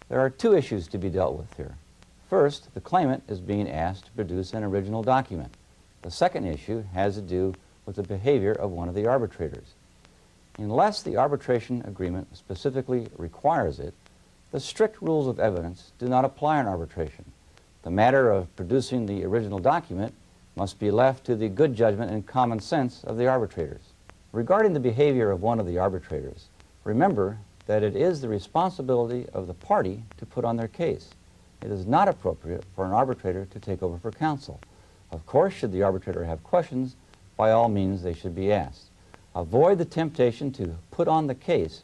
There are two issues to be dealt with here. First, the claimant is being asked to produce an original document. The second issue has to do with the behavior of one of the arbitrators. Unless the arbitration agreement specifically requires it, the strict rules of evidence do not apply in arbitration. The matter of producing the original document must be left to the good judgment and common sense of the arbitrators. Regarding the behavior of one of the arbitrators, remember that it is the responsibility of the party to put on their case. It is not appropriate for an arbitrator to take over for counsel. Of course, should the arbitrator have questions, by all means they should be asked. Avoid the temptation to put on the case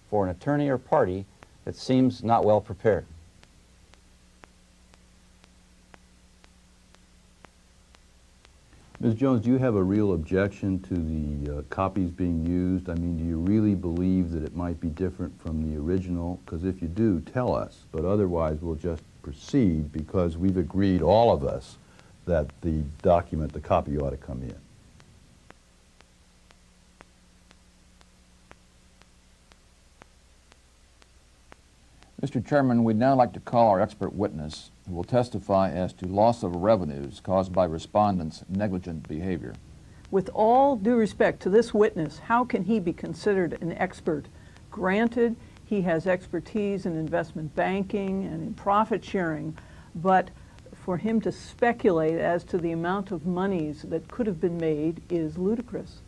for an attorney or party that seems not well prepared. Ms. Jones, do you have a real objection to the copies being used? I mean, do you really believe that it might be different from the original? Because if you do, tell us. But otherwise, we'll just proceed because we've agreed, all of us, that the document, the copy, ought to come in. Mr. Chairman, we'd now like to call our expert witness who will testify as to loss of revenues caused by respondents' negligent behavior. With all due respect to this witness, how can he be considered an expert? Granted, he has expertise in investment banking and in profit sharing, but for him to speculate as to the amount of monies that could have been made is ludicrous.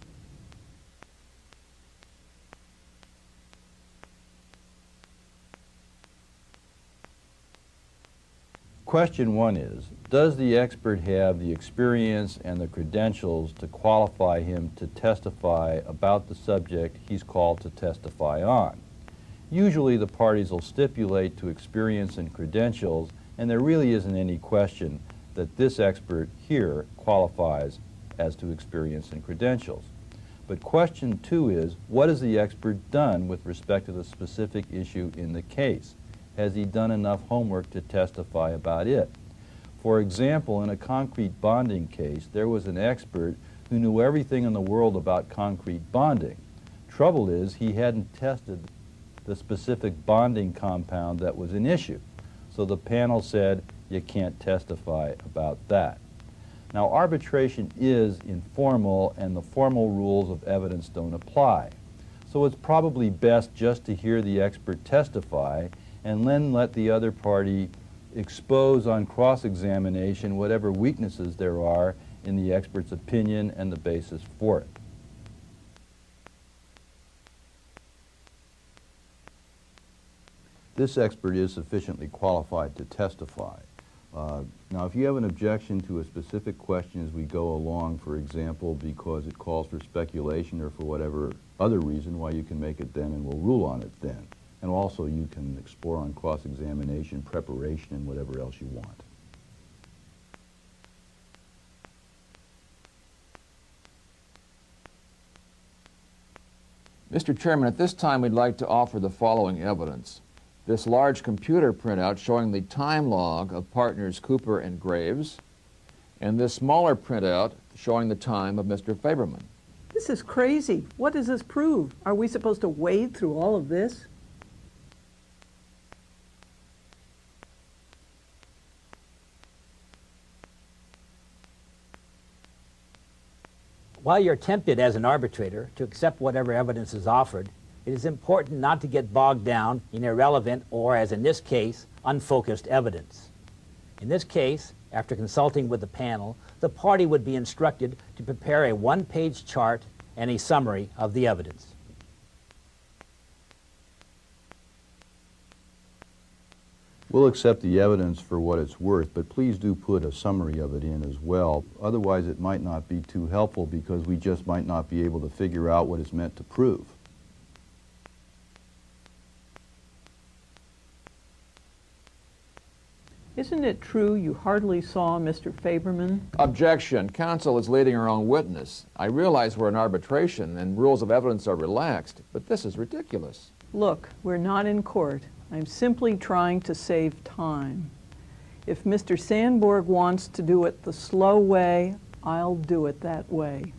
Question one is, does the expert have the experience and the credentials to qualify him to testify about the subject he's called to testify on? Usually the parties will stipulate to experience and credentials, and there really isn't any question that this expert here qualifies as to experience and credentials. But question two is, what has the expert done with respect to the specific issue in the case? Has he done enough homework to testify about it? For example, in a concrete bonding case, there was an expert who knew everything in the world about concrete bonding. Trouble is, he hadn't tested the specific bonding compound that was an issue. So the panel said, you can't testify about that. Now, arbitration is informal, and the formal rules of evidence don't apply. So it's probably best just to hear the expert testify and then let the other party expose on cross-examination whatever weaknesses there are in the expert's opinion and the basis for it. This expert is sufficiently qualified to testify. Now, if you have an objection to a specific question as we go along, for example, because it calls for speculation or for whatever other reason, why, you can make it then and we'll rule on it then. And also you can explore on cross-examination, preparation, and whatever else you want. Mr. Chairman, at this time we'd like to offer the following evidence. This large computer printout showing the time log of partners Cooper and Graves, and this smaller printout showing the time of Mr. Faberman. This is crazy. What does this prove? Are we supposed to wade through all of this? While you're tempted as an arbitrator to accept whatever evidence is offered, it is important not to get bogged down in irrelevant or, as in this case, unfocused evidence. In this case, after consulting with the panel, the party would be instructed to prepare a one-page chart and a summary of the evidence. We'll accept the evidence for what it's worth, but please do put a summary of it in as well. Otherwise, it might not be too helpful because we just might not be able to figure out what it's meant to prove. Isn't it true you hardly saw Mr. Faberman? Objection. Counsel is leading her own witness. I realize we're in arbitration and rules of evidence are relaxed, but this is ridiculous. Look, we're not in court. I'm simply trying to save time. If Mr. Sandborg wants to do it the slow way, I'll do it that way.